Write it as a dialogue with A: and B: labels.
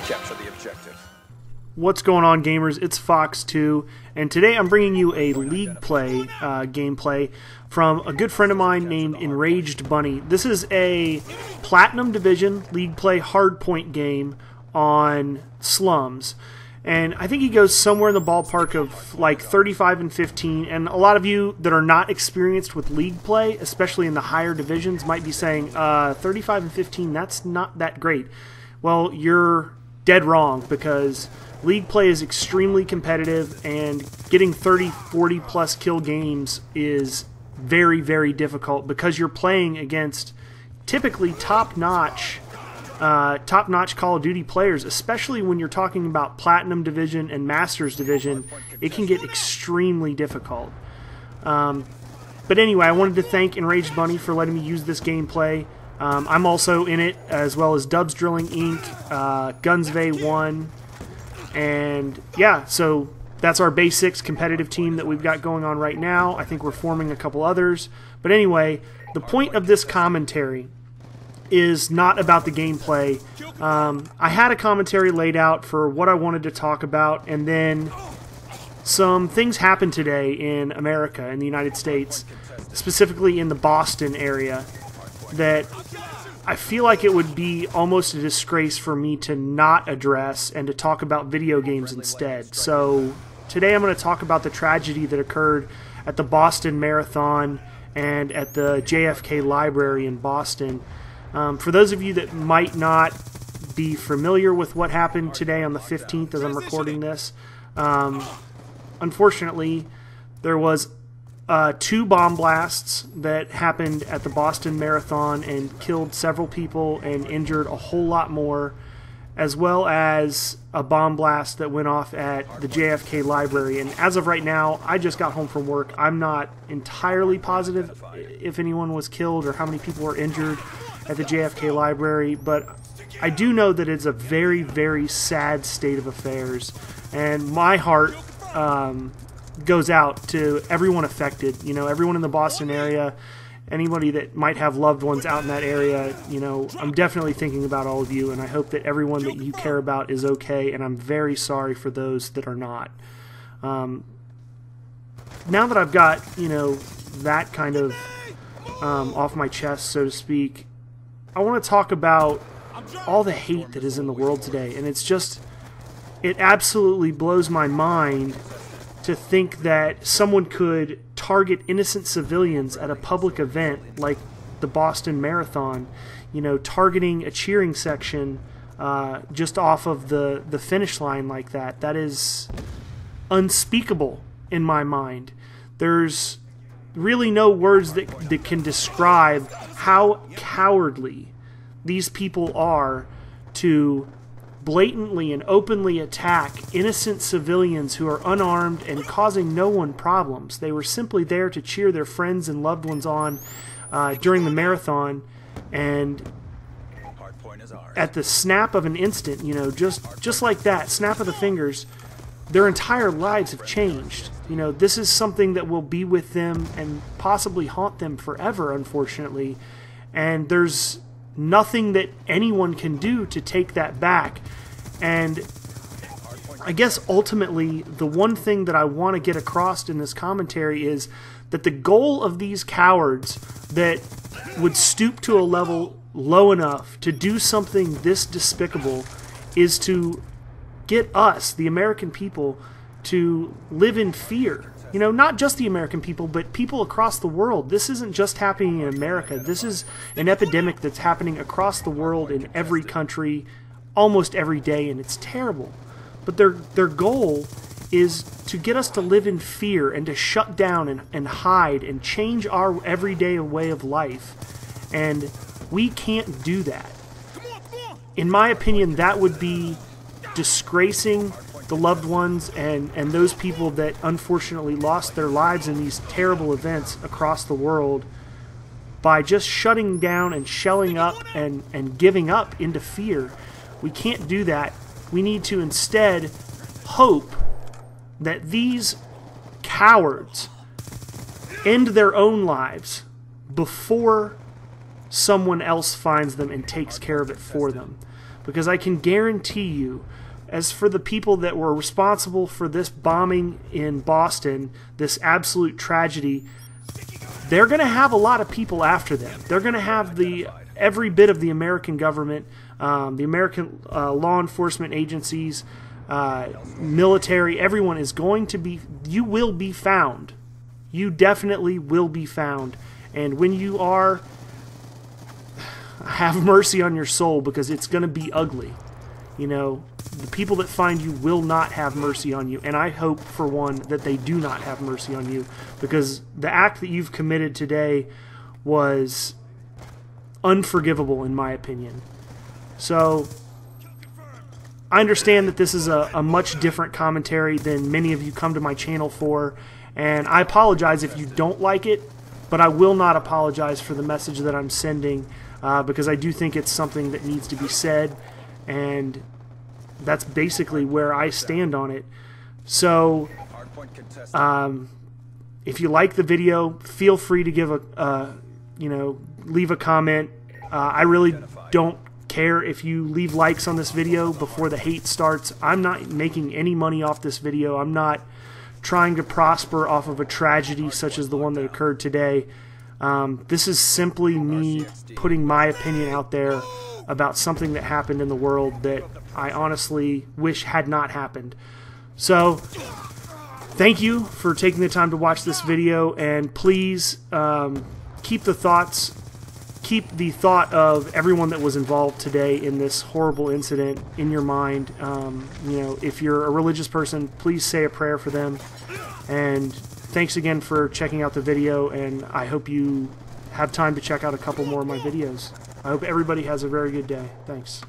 A: Capture the objective.
B: What's going on, gamers? It's Fox2, and today I'm bringing you a League Play gameplay from a good friend of mine named Enraged Bunny. This is a Platinum Division League Play hardpoint game on slums, and I think he goes somewhere in the ballpark of like 35 and 15, and a lot of you that are not experienced with League Play, especially in the higher divisions, might be saying 35 and 15, that's not that great. Well, you're dead wrong, because League Play is extremely competitive, and getting 30, 40 plus kill games is very, very difficult because you're playing against typically top-notch Call of Duty players, especially when you're talking about Platinum Division and Masters Division. It can get extremely difficult. But anyway, I wanted to thank Enraged Bunny for letting me use this gameplay. I'm also in it, as well as Dubs Drilling Inc., Gunsvey 1, and yeah, so that's our base 6 competitive team that we've got going on right now. I think we're forming a couple others. But anyway, the point of this commentary is not about the gameplay. I had a commentary laid out for what I wanted to talk about, and then some things happened today in America, in the United States, specifically in the Boston area, that I feel like it would be almost a disgrace for me to not address and to talk about video games instead. So today I'm going to talk about the tragedy that occurred at the Boston Marathon and at the JFK Library in Boston. For those of you that might not be familiar with what happened today on the 15th as I'm recording this, unfortunately there was 2 bomb blasts that happened at the Boston Marathon and killed several people and injured a whole lot more, as well as a bomb blast that went off at the JFK Library. And as of right now, I just got home from work. I'm not entirely positive if anyone was killed or how many people were injured at the JFK Library, but I do know that it's a very, very sad state of affairs, and my heart goes out to everyone affected, everyone in the Boston area, anybody that might have loved ones out in that area. I'm definitely thinking about all of you, and I hope that everyone that you care about is okay, and I'm very sorry for those that are not. Now that I've got, that kind of off my chest, so to speak, I want to talk about all the hate that is in the world today, and it absolutely blows my mind to think that someone could target innocent civilians at a public event like the Boston Marathon, targeting a cheering section just off of the finish line like that. That is unspeakable in my mind. There's really no words that can describe how cowardly these people are to blatantly and openly attack innocent civilians who are unarmed and causing no one problems. They were simply there to cheer their friends and loved ones on during the marathon, and at the snap of an instant, just like that, snap of the fingers, their entire lives have changed. This is something that will be with them and possibly haunt them forever, unfortunately, and there's nothing that anyone can do to take that back. And I guess ultimately the one thing that I want to get across in this commentary is that the goal of these cowards that would stoop to a level low enough to do something this despicable is to get us, the American people, to live in fear. Not just the American people, but people across the world. This isn't just happening in America. This is an epidemic that's happening across the world in every country, almost every day, and it's terrible. But their goal is to get us to live in fear and to shut down and hide and change our everyday way of life. And we can't do that. In my opinion, that would be disgracing the loved ones and those people that unfortunately lost their lives in these terrible events across the world by just shutting down and shelling up and giving up into fear. We can't do that. We need to instead hope that these cowards end their own lives before someone else finds them and takes care of it for them. because I can guarantee you, as for the people that were responsible for this bombing in Boston, this absolute tragedy, they're going to have a lot of people after them. They're going to have every bit of the American government, the American law enforcement agencies, military. Everyone is going to be. You will be found. You definitely will be found. And when you are, have mercy on your soul, because it's going to be ugly. You know, the people that find you will not have mercy on you, and I hope, for one, that they do not have mercy on you, because the act that you've committed today was unforgivable, in my opinion. So, I understand that this is a much different commentary than many of you come to my channel for, and I apologize if you don't like it, but I will not apologize for the message that I'm sending, because I do think it's something that needs to be said, and that's basically where I stand on it. So, if you like the video, feel free to give leave a comment. I really don't care if you leave likes on this video before the hate starts. I'm not making any money off this video. I'm not trying to prosper off of a tragedy such as the one that occurred today. This is simply me putting my opinion out there about something that happened in the world that I honestly wish had not happened. So, thank you for taking the time to watch this video, and please keep the thought of everyone that was involved today in this horrible incident in your mind. If you're a religious person, please say a prayer for them. And thanks again for checking out the video, and I hope you have time to check out a couple more of my videos. I hope everybody has a very good day. Thanks.